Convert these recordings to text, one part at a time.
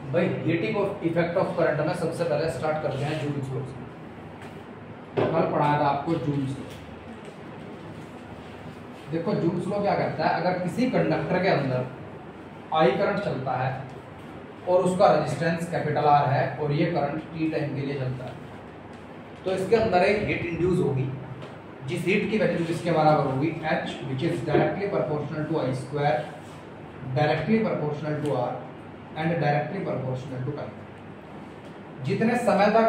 भाई heating of effect of current में सबसे पहले स्टार्ट करते हैं जूल्स लॉ से। कल पढ़ाया था आपको जूल्स लॉ। देखो जूल्स लॉ क्या कहता है, अगर किसी कंडक्टर के अंदर आई करंट चलता है और उसका रेजिस्टेंस कैपिटल आर है और ये करंट टी टाइम के लिए चलता है, तो इसके अंदर एक हीट इंड्यूस होगी जिस हीट की वैल्यू किसके बराबर होगी, H which is directly proportional to I square, directly proportional to R and directly proportional to time. जितने समय तक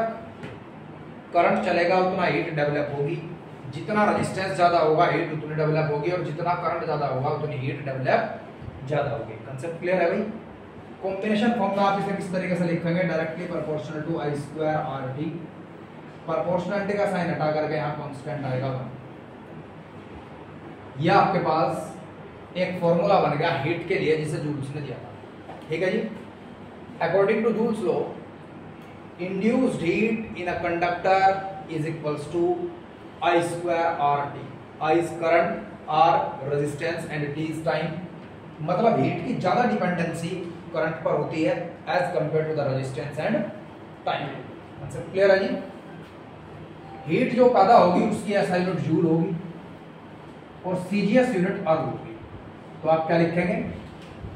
करंट चलेगा उतना हीट डेवलप होगी, जितना रेजिस्टेंस ज्यादा होगा हीट उतनी डेवलप होगी, और जितना करंट ज्यादा होगा उतनी हीट डेवलप ज्यादा होगी। कांसेप्ट क्लियर है भाई। कॉम्बिनेशन फॉर्मूला आप इसे किस तरीके से लिखेंगे, directly proportional to I square R T, proportionality का साइन हटा करके यहाँ कांस्टेंट आएगा 1। यह आपके पास एक फॉर्मूला बन गया हीट के लिए जिसे जूल्स ने दिया था। ठीक है जी। According to Joule's law, induced heat in a conductor is equals to I square R T. I is current, R resistance and T is time. मतलब हीट की ज्यादा डिपेंडेंसी करंट पर होती है as compare to the resistance and time. मतलब clear है जी। Heat जो पैदा होगी उसकी एसआई यूनिट जूल होगी और सीजीएस यूनिट अर्ग होगी। तो आप क्या लिखेंगे,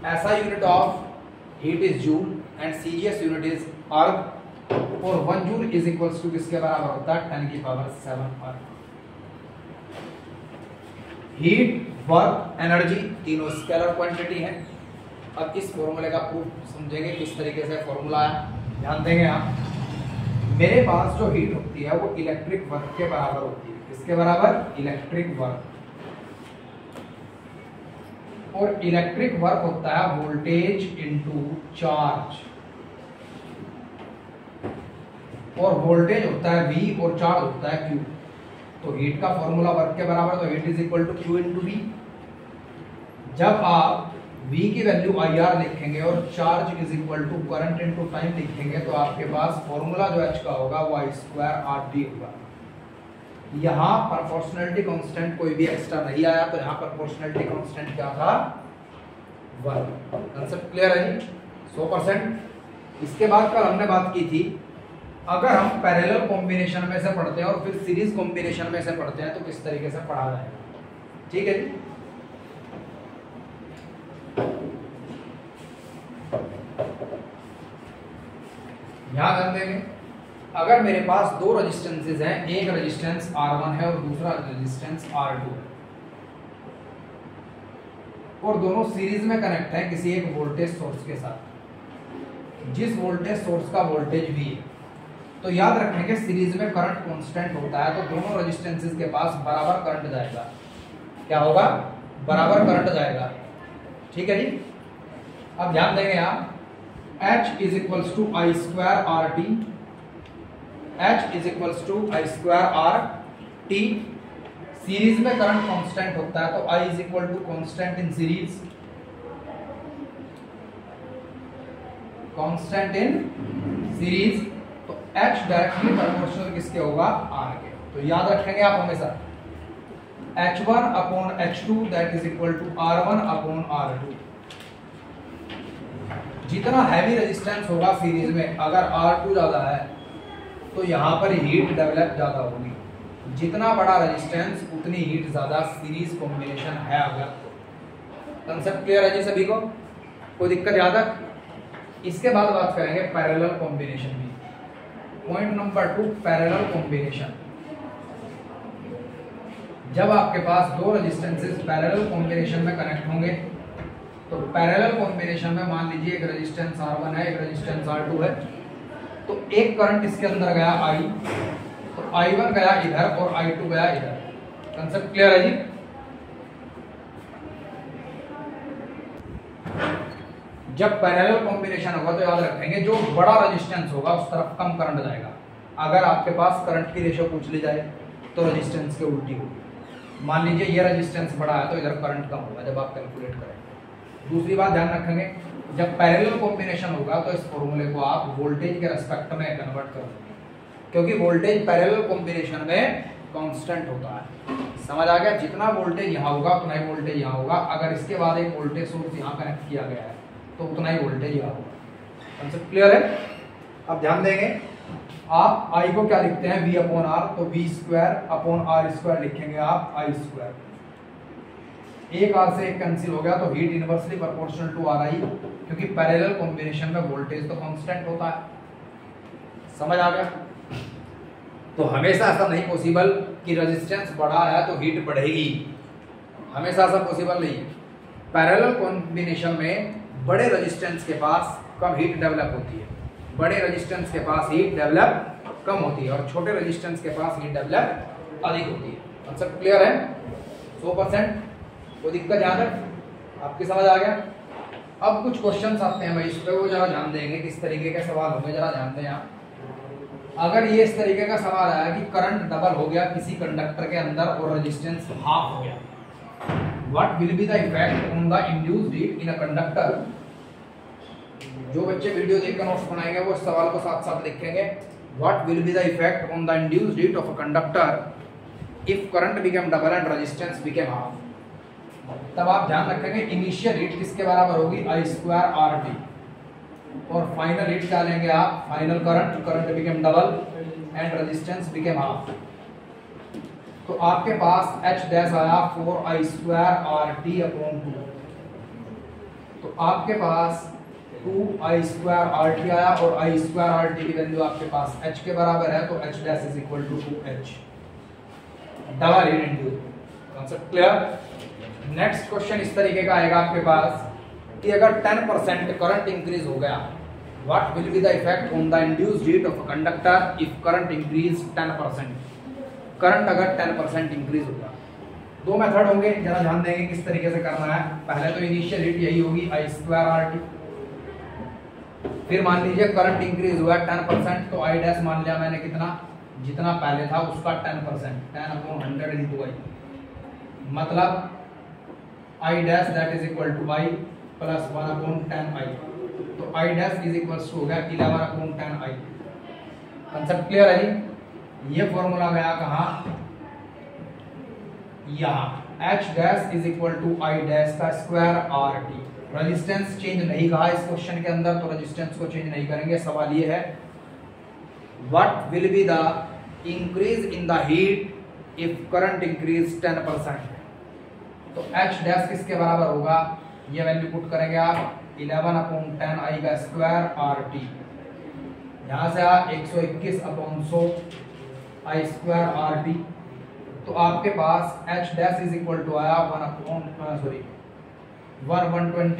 SI unit of heat is joule and CGS unit is अर्ग, और 1 जूल इज इक्वल्स टू किसके बराबर होता है, 10 की पावर 7 अर्ग। हीट, वर्क, एनर्जी तीनों स्केलर क्वांटिटी है। अब इस फॉर्मूले का प्रूफ समझेंगे किस तरीके से फॉर्मूला है, ध्यान देंगे आप। मेरे पास जो हीट होती है वो इलेक्ट्रिक वर्क के बराबर होती है। किसके बराबर, इलेक्ट्रिक वर्क। और इलेक्ट्रिक वर्क होता है वोल्टेज इनटू चार्ज, और वोल्टेज होता है V और चार्ज होता है Q। तो हीट का फॉर्मूला वर्क के बराबर, तो heat is equal to Q into V। जब आप V की वैल्यू IR लिखेंगे और charge is equal to current into time लिखेंगे, तो आपके पास फॉर्मूला जो H का होगा वो आई स्क्वायर आर टी होगा। यहाँ प्रोपोर्शनलिटी कांस्टेंट कोई भी एक्स्ट्रा नहीं आया, तो यहाँ प्रोपोर्शनलिटी कांस्टेंट क्या था, 1। कांसेप्ट क्लियर है जी 100%। इसके बाद कल हमने बात की थी, अगर हम पैरेलल कॉम्बिनेशन में से पढ़ते हैं और फिर सीरीज कॉम्बिनेशन में से पढ़ते हैं तो किस तरीके से पढ़ा जाएगा। ठीक है जी। यहां ध्यान देंगे, अगर मेरे पास दो रेजिस्टेंसेस हैं, एक रेजिस्टेंस R1 है और दूसरा रेजिस्टेंस R2 है, और दोनों सीरीज में कनेक्ट है किसी एक वोल्टेज सोर्स के साथ, जिस वोल्टेज सोर्स का वोल्टेज V है, तो याद रखेंगे सीरीज में करंट कांस्टेंट होता है, तो दोनों रेजिस्टेंसेस के पास बराबर करंट जाएगा। क्या होगा, बराबर करंट जाएगा। ठीक है जी। अब ध्यान देंगे आप, H is equals to I square R T, H is equals to I square R T. Series में करंट कांस्टेंट होता है, तो I is equal to constant in series, constant in series. तो H डायरेक्टली प्रोपोर्शनल किसके होगा, R के। तो याद रखेंगे आप हमेशा H1 upon H2 that is equal to R1 upon R2। जितना हैवी रेजिस्टेंस होगा सीरीज में, अगर R2 ज्यादा है तो यहाँ पर हीट डेवलप ज्यादा होगी। जितना बड़ा रेजिस्टेंस उतनी हीट ज्यादा, सीरीज कॉम्बिनेशन है अगर। कंसेप्ट क्लियर है जी सभी को, कोई दिक्कत याद है। इसके बाद बात करेंगे पैरेलल कॉम्बिनेशन की। Point number 2, parallel combination. जब आपके पास दो रेजिस्टेंसेस पैरेलल कॉम्बिनेशन में कनेक्ट होंगे, तो पैरेलल कॉम्बिनेशन में मान लीजिए एक रेजिस्टेंस R1 है, एक रेजिस्टेंस R2 है, तो एक करंट इसके अंदर गया I, तो I1 गया इधर और I2 गया इधर। कंसेप्ट क्लियर है जी। जब पैरेलल कॉम्बिनेशन होगा तो याद रखेंगे जो बड़ा रेजिस्टेंस होगा उस तरफ कम करंट जाएगा। अगर आपके पास करंट की रेशियो पूछ ली जाए तो रेजिस्टेंस के उल्टी होगी। मान लीजिए ये रेजिस्टेंस बड़ा है तो इधर करंट कम होगा जब आप कैलकुलेट करेंगे। दूसरी बात ध्यान रखेंगे, जब पैरेलल कॉम्बिनेशन होगा तो इस फॉर्मूले को आप वोल्टेज के रेस्पेक्ट में कन्वर्ट कर देंगे, क्योंकि वोल्टेज पैरेलल कॉम्बिनेशन में कांस्टेंट होता है। समझ आ गया, जितना वोल्टेज यहाँ होगा उतना ही वोल्टेज यहाँ होगा। अगर इसके बाद एक वोल्टेज सोर्स यहाँ कनेक्ट किया गया है तो उतना ही वोल्टेज यहाँ होगा। कंसेप्ट क्लियर है? अब ध्यान देंगे, आप आई को क्या लिखते हैं, v अपॉन आर, तो v square upon R square लिखेंगे आप आई स्क्वायर। एक आर से एक कैंसिल हो गया, तो heat inversely proportional to R I, क्योंकि पैरेलल कॉम्बिनेशन में वोल्टेज तो कांस्टेंट होता है। समझ आ गया? तो हमेशा ऐसा नहीं पॉसिबल कि रेजिस्टेंस बढ़ा है तो हीट बढ़ेगी, हमेशा ऐसा पॉसिबल नहीं है। पैरेलल कॉम्बिनेशन में बड़े रेजिस्टेंस के पास कम हीट डेवलप होती है, बड़े रेजिस्टेंस के पास हीट डेवलप कम होती है, और छोटे रेजिस्टेंस के पास हीट डेवलप अधिक होती है। कंसेप्ट क्लियर है? 100%? कोई दिक्कत यहाँ तक आपकी समझ आ गया? अब कुछ क्वेश्चंस आते हैं भाई इस पे, वो जरा ध्यान देंगे किस तरीके के सवाल होंगे, जरा ध्यान दें यहाँ। अगर ये इस तरीके का सवाल आया कि करंट डबल हो गया किसी कंडक्टर के अंदर और रेजिस्टेंस हाफ हो गया, what will be the effect on the induced heat in a conductor. जो बच्चे वीडियो देखकर नोट्स बनाएंगे वो इस सवाल को साथ साथ लिखेंगे, what will be the effect on the induced heat of a conductor if current became double and resistance became half. तब आप ध्यान रखेंगे इनिशियल हीट किसके बराबर होगी, आई स्क्वायर आर टी, और फाइनल हीट क्या लेंगे आप, final current became double and resistance became half. तो आपके पास एच डैश आया 4 आई स्क्वायर आर टी अपॉन 2, तो आपके पास 2 आई स्क्वायर आर टी आया, और आई स्क्वायर आर टी की वैल्यू आपके पास एच के बराबर है, तो H dash is equal to 2h, double heat induce. Concept clear? Next question इस तरीके का आएगा आपके पास कि अगर 10% करंट इंक्रीज हो गया, what will be the effect on the induced heat of a conductor if current increase 10%। Current अगर 10% इंक्रीज होगा, दो मेथड होंगे, जरा ध्यान देंगे किस तरीके से करना है। पहले तो इनिशियल हीट यही होगी आई स्क्वायर आर टी, फिर मान लीजिए करंट इंक्रीज हुआ 10%, तो आई डैश मान लिया मैंने कितना, जितना पहले था उसका 10%, 10 अपॉन 100 इंटू आई, मतलब I dash that is equal to I plus 1 upon 10 I, तो I dash is equal to हो गया 11 अपॉन 10 आई। कंसेप्ट क्लियर है जी? ये फॉर्मूला गया कहाँ, यहाँ H dash is equal to I dash का square R T. Resistance change नहीं कहा इस क्वेश्चन के अंदर, तो रेजिस्टेंस को चेंज नहीं करेंगे। सवाल ये है what will be the increase in the heat if current increase 10%। तो एच डैश किसके बराबर होगा, ये वैल्यू पुट करेंगे आप 11 अपॉन 10 आई का स्क्वायर आर टी, यहाँ से आ 121 upon 100 I square R T, तो आपके पास H dash is equal to आया 120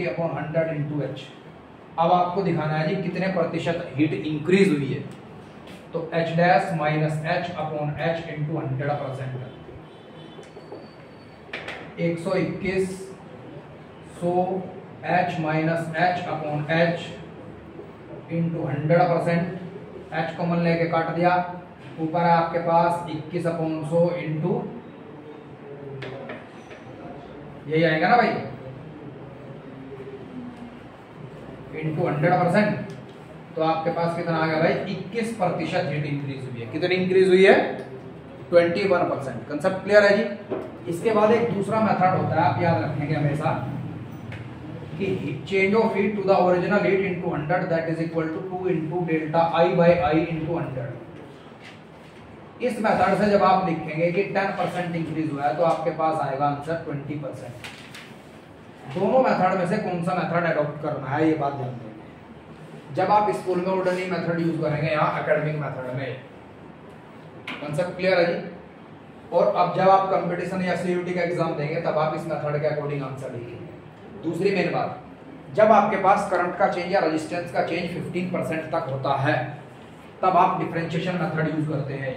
अपॉन 100 इंटू एच। अब आपको दिखाना है जी कितने प्रतिशत हीट इंक्रीज हुई है, तो H dash minus H upon H into 100%, 121 100 H minus H upon H into 100%, H common लेके काट दिया, ऊपर है आपके पास 21 अपॉन 100 इंटू, यही आएगा ना भाई, इंटू 100%, तो आपके पास कितना आ गया भाई 21% हीट इंक्रीज हुई है। कितनी इंक्रीज हुई है, 21%। कंसेप्ट क्लियर है जी? इसके बाद एक दूसरा मेथड होता है, आप याद रखेंगे हमेशा कि change of heat to the original heat into 100 that is equal to 2 into delta I by I into 100। इस मेथड से जब आप लिखेंगे कि 10% इंक्रीज हुआ है, तो आपके पास आएगा आंसर 20%। दोनों मेथड में से कौन सा मेथड अडॉप्ट करना है, ये बात ध्यान देंगे। जब आप स्कूल में ऑर्डिनरी मेथड यूज करेंगे, यहाँ एकेडमिक मेथड में, कंसेप्ट क्लियर है जी? और अब जब आप कंपटीशन या सीयूटी का एग्जाम देंगे, तब आप इस मेथड के अकॉर्डिंग आंसर लिखेंगे। दूसरी मेन बात, जब आपके पास करंट का चेंज या रेजिस्टेंस का चेंज 15% तक होता है, तब आप डिफरेंशिएशन मेथड यूज करते हैं,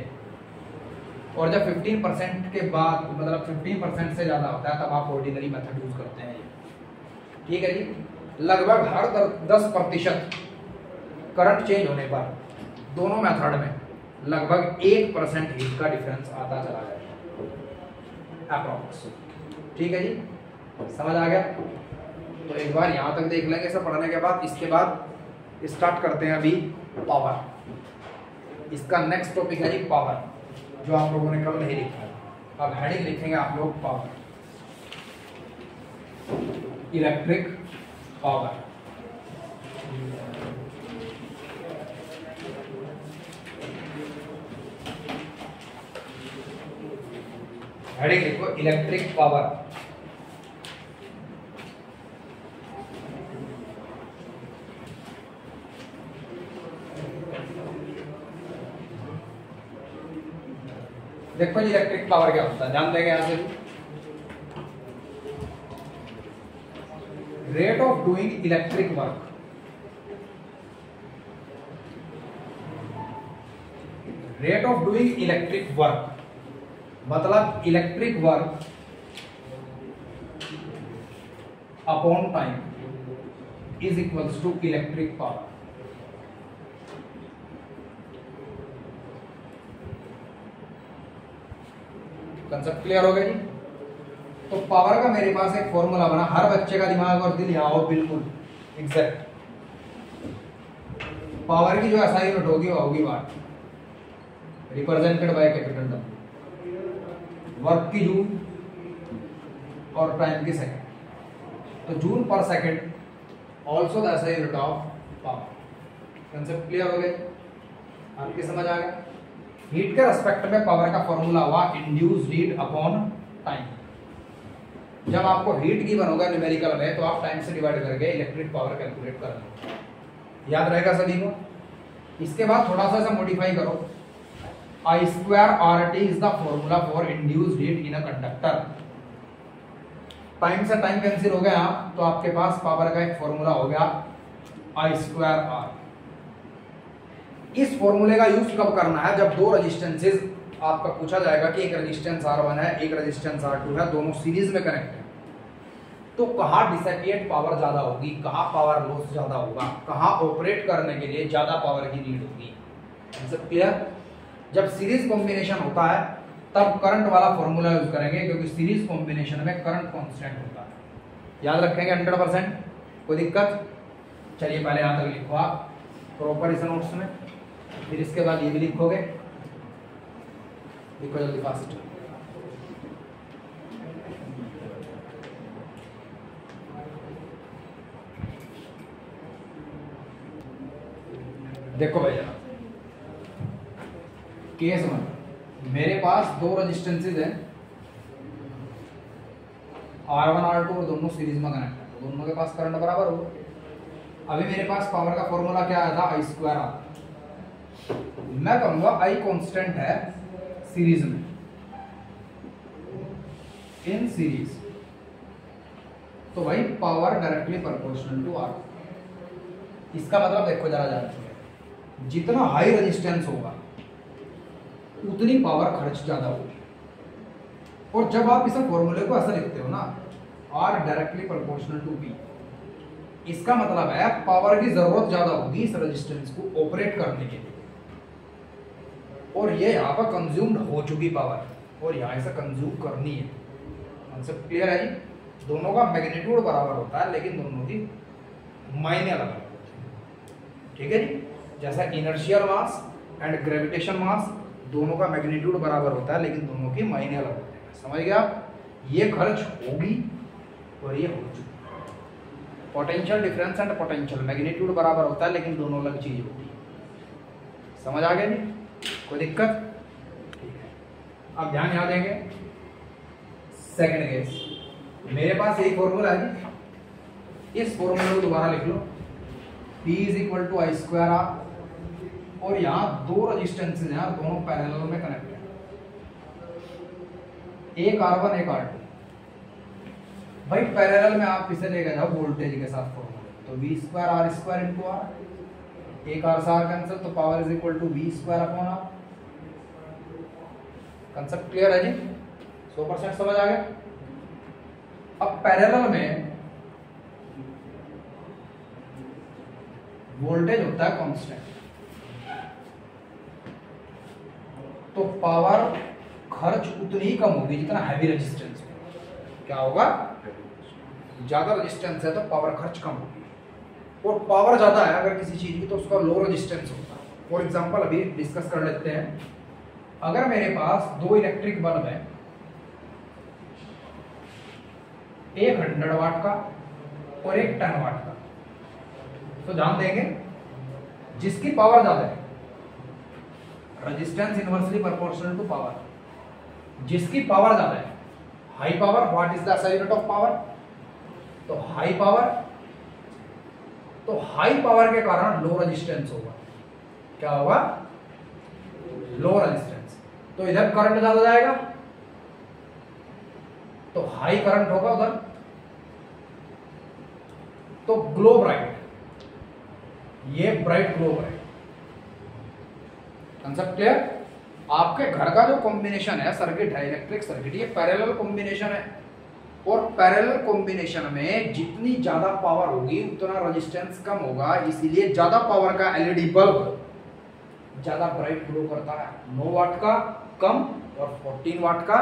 और जब 15% के बाद मतलब 15% से ज्यादा होता है, तब आप ऑर्डिनरी मेथड यूज करते हैं। ठीक है जी? लगभग हर 10% करंट चेंज होने पर दोनों मेथड में लगभग 1% हीट का डिफरेंस आता चला जाएगा अप्रॉक्स। ठीक है जी? समझ आ गया? तो एक बार यहाँ तक देख लेंगे सब पढ़ने के बाद। इसके बाद स्टार्ट करते हैं अभी पावर। इसका नेक्स्ट टॉपिक है जी पावर, जो आप लोगों ने कल नहीं लिखा है। अब हेडिंग लिखेंगे आप लोग पावर, इलेक्ट्रिक पावर। हेडिंग लिखो इलेक्ट्रिक पावर। देखो जी इलेक्ट्रिक पावर क्या होता है, ध्यान देंगे यहां से। Rate of doing electric work, rate of doing electric work मतलब electric work upon time is equals to electric power. Concept clear हो गया जी। तो पावर का मेरे पास एक फॉर्मूला बना, हर बच्चे का दिमाग और दिल यहाँ हो बिल्कुल एग्जैक्ट। पावर की जो एसआई यूनिट होगी वो होगी watt, represented by capital W. Work की जूल और टाइम की सेकंड, तो joule per second also the SI unit of power. Concept clear हो गया, आपकी समझ आ गया। हीट के रेस्पेक्ट में पावर का फॉर्मूला हुआ इंड्यूस्ड हीट अपॉन टाइम। जब आपको हीट गिवन होगा न्यूमेरिकल में तो आप टाइम से डिवाइड करके इलेक्ट्रिक पावर कैलकुलेट कर लो, याद रहेगा सभी को। इसके बाद थोड़ा सा मॉडिफाई करो, I square R T is the formula for induced heat in a conductor. Time से टाइम कैंसिल हो गया तो आपके पास पावर का एक फॉर्मूला हो गया आई स्क्वायर आर। इस फॉर्मूले का यूज कब करना है, जब दो रेजिस्टेंसेस आपका पूछा जाएगा कि एक रेजिस्टेंस R1 है एक रेजिस्टेंस R2 है, दोनों सीरीज में कनेक्ट है, तो कहाँ डिसिपेट पावर ज्यादा होगी, कहाँ पावर लॉस ज्यादा होगा, कहाँ ऑपरेट करने के लिए ज्यादा पावर की नीड होगी। सब क्लियर। जब सीरीज कॉम्बिनेशन होता है तब करंट वाला फॉर्मूला यूज करेंगे, क्योंकि सीरीज कॉम्बिनेशन में करंट कांस्टेंट होता है। याद रखेंगे 100%, कोई दिक्कत। चलिए पहले यहां तक लिखो आप प्रॉपर इस नोट्स में, फिर इसके बाद ये भी लिखोगे, लिखो जल्दी फास्ट। देखो भैया केस में मेरे पास दो रेजिस्टेंसेस हैं R1 R2 और दोनों सीरीज में कनेक्ट है, तो दोनों के पास करंट बराबर होगा। अभी मेरे पास पावर का फॉर्मूला क्या आया था, आई स्क्वायर आर। मैं कहूंगा आई कांस्टेंट है सीरीज में, इन सीरीज, तो भाई power directly proportional to R. इसका मतलब देखो जरा जान चुके, जितना हाई रेजिस्टेंस होगा उतनी पावर खर्च ज्यादा होगी। और जब आप इस फॉर्मूले को ऐसा लिखते हो ना, R directly proportional to P, इसका मतलब है पावर की जरूरत ज्यादा होगी इस रेजिस्टेंस को ऑपरेट करने के लिए, और ये यहाँ पर कंज्यूम्ड हो चुकी पावर और यहाँ से कंज्यूम करनी है। कॉन्सेप्ट क्लियर है जी। दोनों का मैग्नीट्यूड बराबर होता है लेकिन दोनों की मायने अलग अलग होते हैं, ठीक है जी। जैसा इनर्शियल मास एंड ग्रेविटेशन मास, दोनों का मैग्नीट्यूड बराबर होता है लेकिन दोनों की मायने अलग होते हैं। समझ गए आप। ये खर्च होगी और ये हो चुकी। Potential difference and potential, magnitude बराबर होता है लेकिन दोनों अलग चीज होती है। समझ आ गया जी, कोई दिक्कत? ठीक है, अब ध्यान यहाँ देंगे। सेकंड केस, मेरे पास यही फॉर्मूला है जी, इस फॉर्मूले को दोबारा लिख लो, P is equal to I square R, और यहाँ दो रेजिस्टेंसेज हैं, दोनों पैरेलल में कनेक्ट है, एक R1 एक R2। भाई पैरेलल में आप इसे लेकर जाओ वोल्टेज के साथ फॉर्मूले, तो V square R square into R, एक आर से आर कैंसिल, तो power is equal to V square upon R. Concept clear है जी, 100% समझ आ गया। अब पैरेलल में वोल्टेज होता है कांस्टेंट, तो पावर खर्च उतनी ही कम होगी जितना हैवी रेजिस्टेंस है। क्या होगा, ज्यादा रेजिस्टेंस है तो पावर खर्च कम होगी, और पावर ज्यादा है अगर किसी चीज की तो उसका लो रेजिस्टेंस होता है। फॉर एग्जांपल अभी डिस्कस कर लेते हैं, अगर मेरे पास दो इलेक्ट्रिक बल्ब है, एक 100 वाट का और एक 10 वाट का, तो ध्यान देंगे जिसकी पावर ज्यादा है, resistance inversely proportional to power, जिसकी पावर ज्यादा है। High power, what is the SI unit of power? तो हाई पावर, तो हाई पावर के कारण लो रेजिस्टेंस होगा। क्या होगा? Low resistance. तो इधर करंट ज्यादा जाएगा, तो हाई करंट होगा उधर, तो ग्लो ब्राइट, ये bright glow bright. Concept clear? आपके घर का जो कॉम्बिनेशन है, सर्किट है, इलेक्ट्रिक सर्किट, ये पैरेलल कॉम्बिनेशन है, और पैरेलल कॉम्बिनेशन में जितनी ज्यादा पावर होगी उतना रेजिस्टेंस कम होगा, इसीलिए ज्यादा पावर का एलईडी बल्ब ज्यादा ब्राइट ग्लो करता है। 9 वाट का कम और 14 वाट का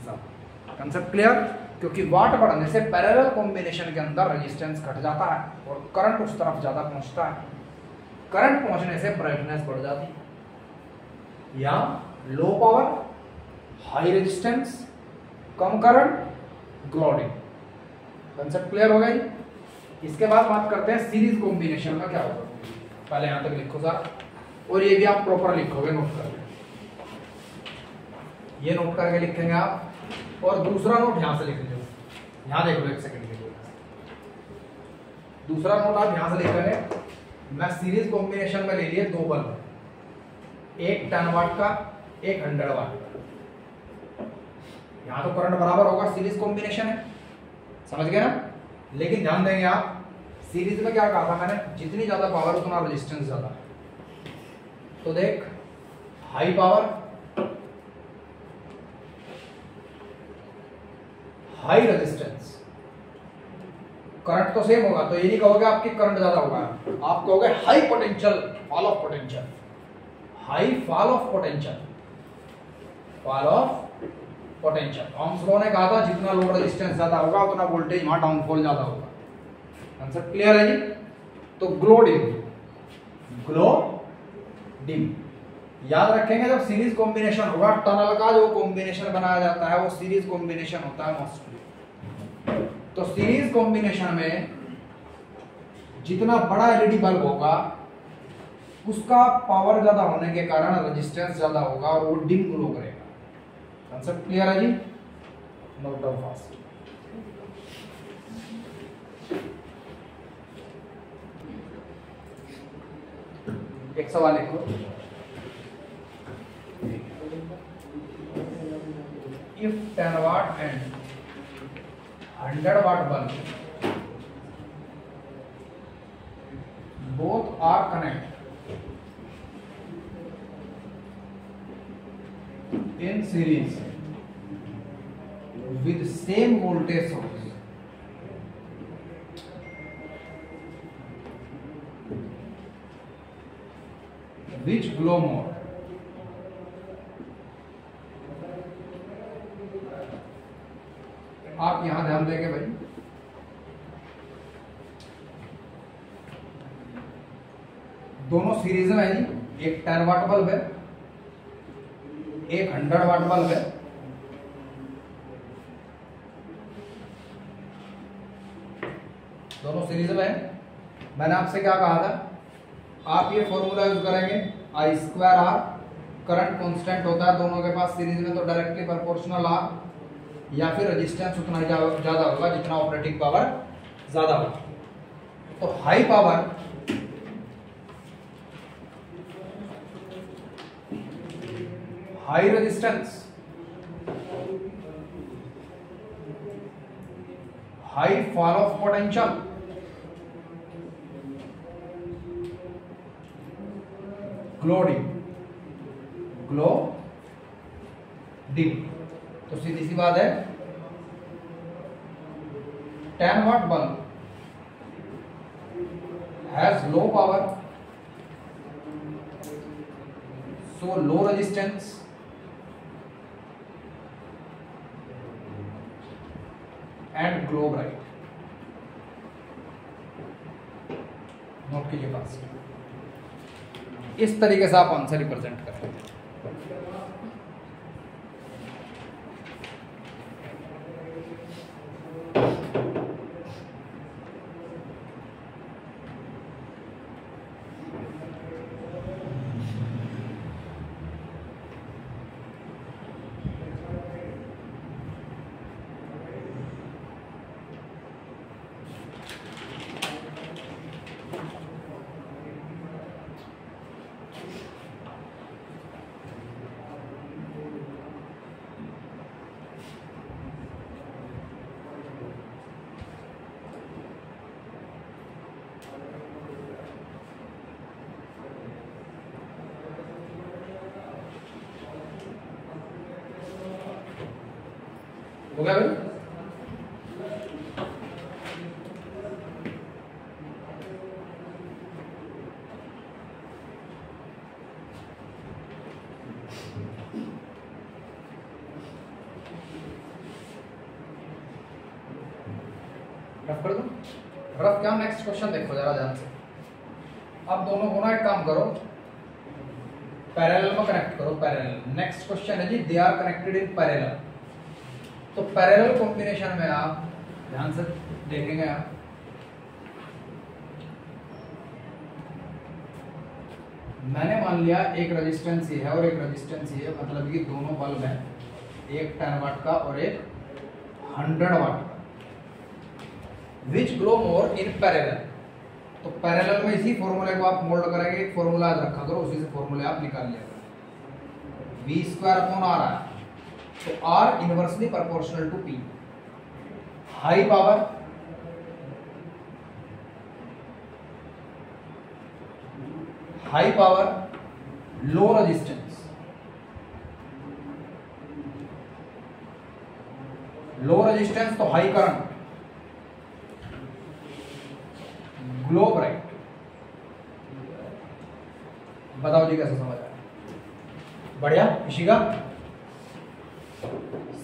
ज्यादा। Concept clear? क्योंकि वाट बढ़ने से पैरेलल कॉम्बिनेशन के अंदर रेजिस्टेंस घट जाता है और करंट उस तरफ ज्यादा पहुंचता है। करंट पहुंचने से ब्राइटनेस बढ़ जाती है। या लो पावर, हाई रेजिस्टेंस, कम करंट, ग्लोडिंग। कंसेप्ट क्लियर हो गई? इसके बाद बात करते हैं सीरीज कॉम्बिनेशन का क्या होगा। पहले यहां तक लिखो सर, और ये भी आप प्रॉपर लिखोगे, नोट करके, ये नोट करके लिखेंगे आप, और दूसरा नोट यहां से लिख लो। यहां देख लो, एक सेकंड के लिए दूसरा नोट आप यहां से लिखेंगे। मैं सीरीज कॉम्बिनेशन में ले लिए 2 बल्ब, एक 10 वाट का, एक 100 वाट का। यहां तो करंट बराबर होगा, सीरीज कॉम्बिनेशन है, समझ गए ना? लेकिन ध्यान देंगे आप, सीरीज में क्या कहा था मैंने, जितनी ज्यादा पावर उतना रेजिस्टेंस ज्यादा। तो देख, high power, high resistance, current तो सेम होगा, तो ये नहीं कहोगे आपकी करंट ज्यादा होगा, आप कहोगे high potential, fall of potential, high fall of potential, fall of potential. Ohm's law ने कहा था जितना लोड रेजिस्टेंस ज्यादा होगा उतना वोल्टेज वहां डाउनफॉल ज्यादा होगा। कंसेप्ट क्लियर है जी? तो ग्लो डिम, ग्लो डिम याद रखेंगे। जब सीरीज कॉम्बिनेशन होगा, टनल का जो कॉम्बिनेशन बनाया जाता है वो सीरीज कॉम्बिनेशन होता है मोस्टली। तो सीरीज कॉम्बिनेशन में जितना बड़ा एलईडी बल्ब होगा उसका पावर ज्यादा होने के कारण रेजिस्टेंस ज्यादा होगा और वो डिम ग्लो करेगा। कंसेप्ट क्लियर है जी? Note down fast. एक सवाल लिखो, if 10 watt and 100 watt bulb both are connected in series with same voltage source, which glow more? आप यहां ध्यान देंगे भाई, दोनों सीरीज में है जी। एक 10 वाट बल्ब है, एक 100 वाट बल्ब है। दोनों सीरीज में है। मैंने आपसे क्या कहा था, आप ये फॉर्मूला यूज करेंगे, I²R, करंट कांस्टेंट होता है दोनों के पास सीरीज में, तो डायरेक्टली प्रोपोर्शनल R, या फिर रेजिस्टेंस उतना ही ज्यादा होगा जितना ऑपरेटिंग पावर ज्यादा होगा। तो high power high resistance, high fall of potential, glow dim, glow dim. तो सीधी सी बात है, 10 watt bulb has low power, so low resistance and glow bright। Note कीजिए पास, इस तरीके से आप आंसर रिप्रेजेंट करें। हो गया भाई? रफ कर दो, रफ क्या? नेक्स्ट क्वेश्चन देखो जरा ध्यान से। अब दोनों को ना एक काम करो, पैरेलल में कनेक्ट करो, पैरेलल। नेक्स्ट क्वेश्चन है जी, they are connected in parallel. तो पैरेलल कॉम्बिनेशन में आप ध्यान से देखेंगे, आप मैंने मान लिया एक रेजिस्टेंस ये है और एक रेजिस्टेंस ये है, मतलब कि दोनों बल्ब हैं, एक 10 वाट का और एक 100 वाट का, विच ग्लो मोर इन पैरेलल। तो पैरेलल में इसी फॉर्मूले को आप मोल्ड करेंगे, एक फॉर्मूला याद रखा करो, उसी से फॉर्मूले आप निकाल लिया करो। V स्क्वायर अपॉन R है, तो R inversely proportional to P। High power low resistance, low resistance तो हाई करंट, ग्लो ब्राइट। बताओ जी कैसे समझ आया? बढ़िया Ishika.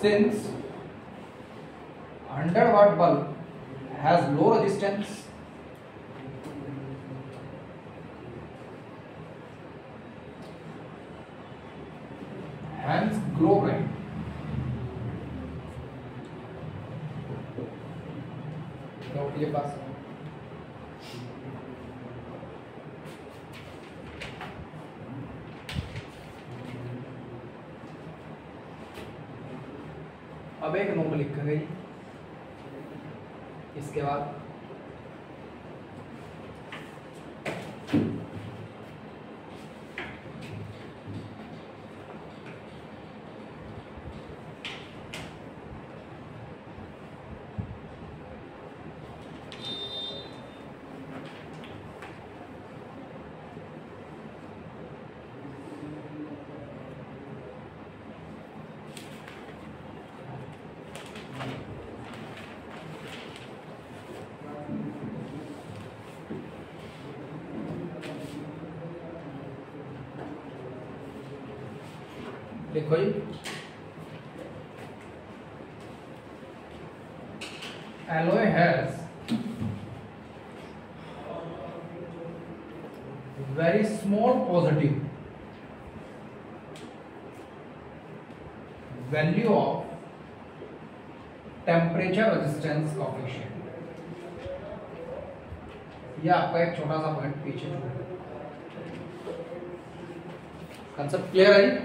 Since 100 watt bulb has low resistance, hence glow bright। तो ये पास अब एक नोट लिखेंगे इसके बाद। देखो जी, alloy has very small positive value of temperature resistance coefficient। यह आपका एक छोटा सा पॉइंट पीछे, कंसेप्ट क्लियर है जी?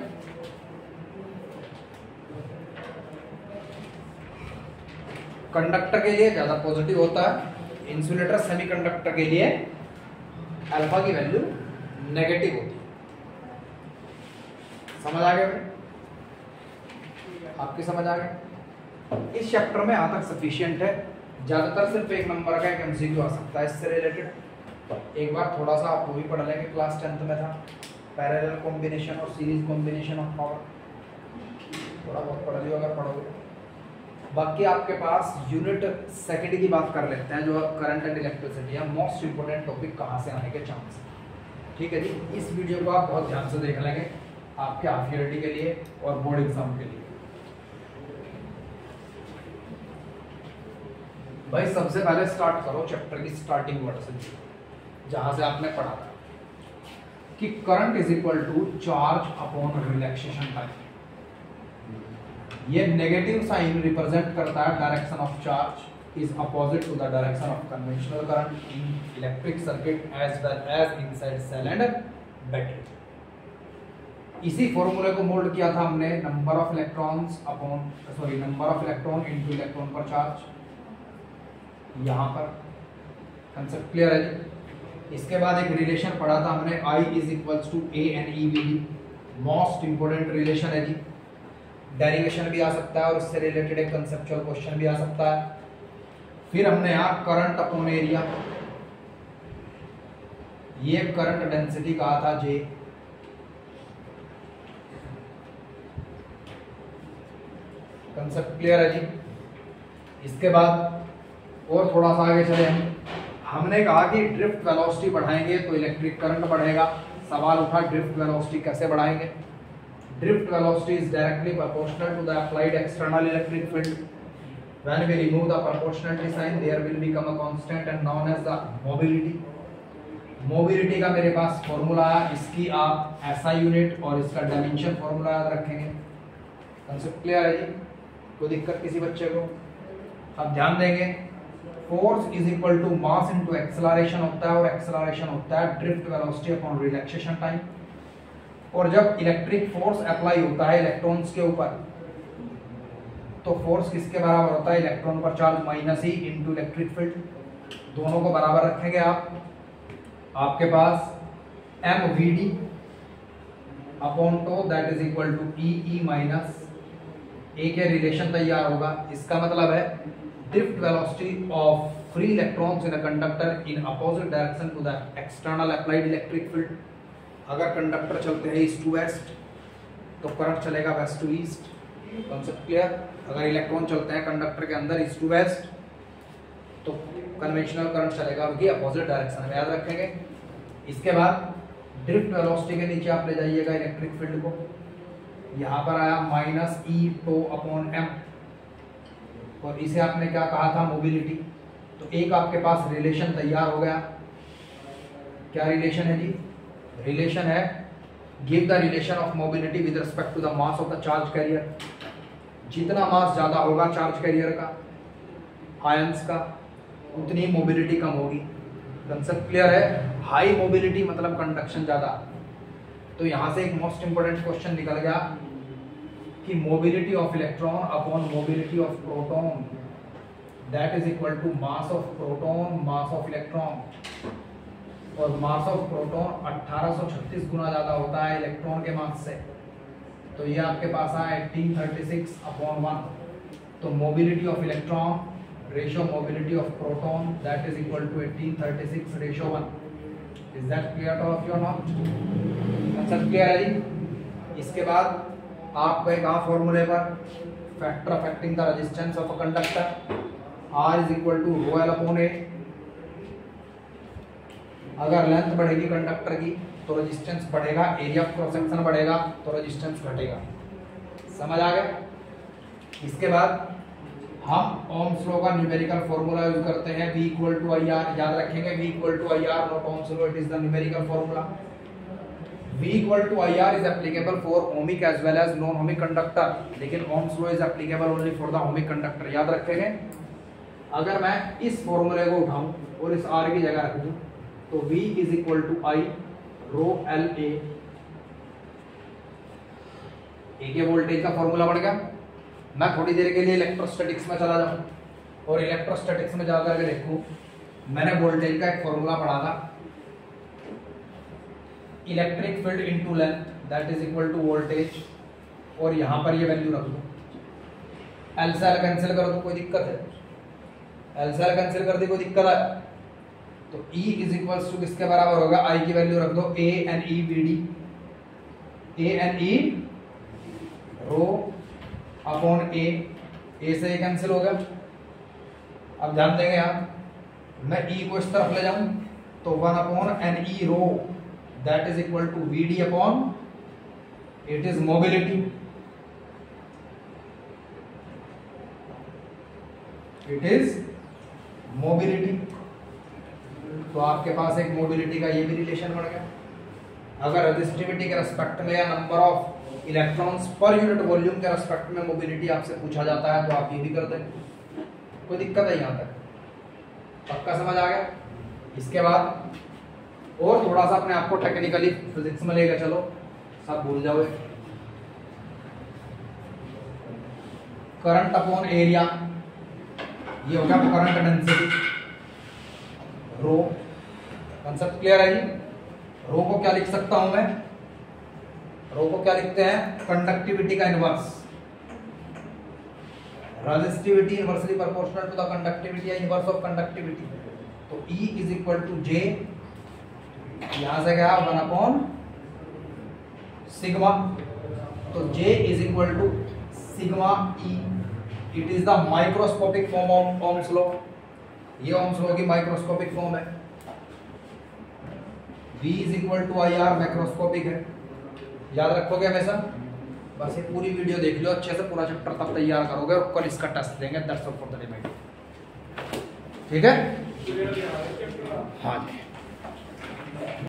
कंडक्टर के लिए ज्यादा पॉजिटिव होता है, इंसुलेटर सेमीकंडक्टर के लिए अल्फा की वैल्यू नेगेटिव होती है। समझ आ गया भाई? आपकी समझ आ गया? इस चैप्टर में यहाँ तक सफिशिएंट है। ज्यादातर सिर्फ एक नंबर का एक एमसीक्यू आ सकता है इससे रिलेटेड। एक बार थोड़ा सा आप वो भी पढ़ लेंगे, क्लास 10th में था पैरेलल कॉम्बिनेशन और सीरीज कॉम्बिनेशन ऑफ पावर, थोड़ा बहुत पढ़ लियो अगर पढ़ोगे। बाकी आपके पास यूनिट सेकंड की बात कर लेते हैं, जो करंट एंड इलेक्ट्रिसिटी है, मोस्ट इंपोर्टेंट टॉपिक कहाँ से आने के चांस है। ठीक है जी, इस वीडियो को आप बहुत ध्यान से देख लेंगे आपके हाफ ईयरली के लिए और बोर्ड एग्जाम के लिए। भाई सबसे पहले स्टार्ट करो चैप्टर की स्टार्टिंग वर्ड से, जहां से आपने पढ़ा था कि current is equal to charge upon relaxation time. ये नेगेटिव साइन रिप्रेजेंट करता है direction of charge is opposite to the direction of conventional current in electric circuit as well as inside cell and battery. इसी फॉर्मूले को mould किया था हमने number of electrons upon number of electron into electron पर charge. यहाँ पर concept clear है जी? इसके बाद एक रिलेशन पढ़ा था हमने, I is equals to A N E V D. Most important relation है जी, डेरिवेशन भी आ सकता है और इससे रिलेटेड एक कंसेप्चुअल क्वेश्चन भी आ सकता है। फिर हमने यहाँ करंट अपॉन एरिया, ये करंट डेंसिटी कहा था J। कंसेप्ट क्लियर है जी? इसके बाद और थोड़ा सा आगे चले हमने कहा कि ड्रिफ्ट वेलोसिटी बढ़ाएंगे तो इलेक्ट्रिक करंट बढ़ेगा। सवाल उठा ड्रिफ्ट वेलोसिटी कैसे बढ़ाएंगे। Drift velocity is directly proportional to the applied external electric field. When we remove the proportionality sign, there will become a constant and known as the mobility. Mobility का मेरे पास formula है, इसकी आप SI unit और इसका dimension formula याद रखेंगे। Concept clear है जी? कोई दिक्कत किसी बच्चे को? अब ध्यान देंगे, force is equal to mass into acceleration होता है, और एक्सेलरेशन होता है drift velocity upon relaxation time. और जब इलेक्ट्रिक फोर्स अप्लाई होता है इलेक्ट्रॉन्स के ऊपर, तो फोर्स किसके बराबर होता है? इलेक्ट्रॉन पर चार्ज माइनस ही इनटू इलेक्ट्रिक फील्ड। दोनों को बराबर रखेंगे आप। आपके पास mvd upon tau that is equal to E minus A के रिलेशन तैयार होगा। इसका मतलब है drift velocity of free electrons in a conductor in opposite direction to the external applied electric field. अगर कंडक्टर चलते हैं ईस्ट टू वेस्ट तो करंट चलेगा west to east. Concept clear? अगर इलेक्ट्रॉन चलते हैं कंडक्टर के अंदर ईस्ट टू वेस्ट तो कन्वेंशनल करंट चलेगा उनकी अपोजिट डायरेक्शन में, याद रखेंगे। इसके बाद ड्रिफ्ट वेलोसिटी के नीचे आप ले जाइएगा इलेक्ट्रिक फील्ड को। यहाँ पर आया minus E tau upon M, और इसे आपने क्या कहा था? मोबिलिटी। तो एक आपके पास रिलेशन तैयार हो गया। क्या रिलेशन है जी? रिलेशन है give the relation of mobility with respect to the mass of the charge carrier. जितना मास ज्यादा होगा चार्ज कैरियर का, आयंस का, उतनी मोबिलिटी कम होगी। कंसेप्ट क्लियर है? हाई मोबिलिटी मतलब कंडक्शन ज्यादा। तो यहां से एक मोस्ट इंपोर्टेंट क्वेश्चन निकल गया कि mobility of electron upon mobility of proton that is equal to mass of proton mass of electron. और मास ऑफ प्रोटॉन 1836 गुना ज्यादा होता है इलेक्ट्रॉन के मास से। तो ये आपके पास आया 1836 अपॉन 1। तो mobility of electron ratio mobility of proton that is equal to 1836 ratio 1। Is that clear to of your not? Concept clear है जी? इसके बाद आप गए कहाँ फॉर्मूले पर? Factor affecting the resistance of a conductor R is equal to rho L upon A. अगर लेंथ बढ़ेगी कंडक्टर की तो रेजिस्टेंस बढ़ेगा, एरिया ऑफ क्रॉस सेक्शन बढ़ेगा तो रेजिस्टेंस घटेगा। समझ आ गया? इसके बाद हम ओम्स लॉ का न्यूमेरिकल फॉर्मूला यूज करते हैं, V equal to I R. याद रखेंगे V equal to I R, not Ohm's law, it is the numerical formula. V equal to I R is applicable for ohmic as well as non ohmic conductor, लेकिन Ohm's law is applicable only for the ohmic conductor. याद रखेंगे? अगर मैं इस फॉर्मूले को उठाऊं और इस R की जगह रख दूं तो V is equal to I rho L A. एक ये वोल्टेज का फॉर्मूला बढ़ गया। मैं थोड़ी देर के लिए इलेक्ट्रोस्टैटिक्स में चला जाऊं और इलेक्ट्रोस्टैटिक्स में जाकर के देखूं, मैंने वोल्टेज का एक फॉर्मूला पढ़ा था, electric field into length that is equal to voltage, और यहां पर ये वैल्यू रख दो। एल से एल कैंसिल कर दो, कोई दिक्कत है? एल से एल कैंसिल कर दी, कोई दिक्कत है? तो E इज इक्वल्स टू किसके बराबर होगा? I की वैल्यू रख दो A N E V D, A N E rho upon A से कैंसिल हो गया। अब ध्यान देंगे यहाँ, मैं E को इस तरफ ले जाऊं तो 1 upon N E rho that is equal to V D upon it is mobility. It is mobility. तो आपके पास एक मोबिलिटी का ये भी रिलेशन बढ़ गया। अगर रेजिस्टिविटी के रेस्पेक्ट में या number of electrons per unit volume के रेस्पेक्ट में मोबिलिटी आपसे पूछा जाता है तो आप ये भी कर देंगे, कोई दिक्कत है यहाँ तक? पक्का समझ आ गया? इसके बाद और थोड़ा सा अपने आप को टेक्निकली फिजिक्स में लेकर चलो, सब भूल जाओगे। करंट अपॉन एरिया, ये हो गया current density rho. Concept clear है जी? रो को क्या लिख सकता हूं मैं? रो को क्या लिखते हैं? कंडक्टिविटी का inverse. Resistivity inversely proportional to the conductivity या इनवर्स ऑफ कंडक्टिविटी। तो E is equal to J, यहां से गया 1 अपॉन सिग्मा, तो J is equal to sigma E it is the microscopic form of Ohm's law. ये Ohm's law की microscopic form है। V is equal to I R macroscopic है, याद रखोगे हमेशा। बस ये पूरी वीडियो देख लो अच्छे से, पूरा चैप्टर तब तैयार करोगे और कल इसका टेस्ट देंगे that's all for the remainder. ठीक है, हाँ जी।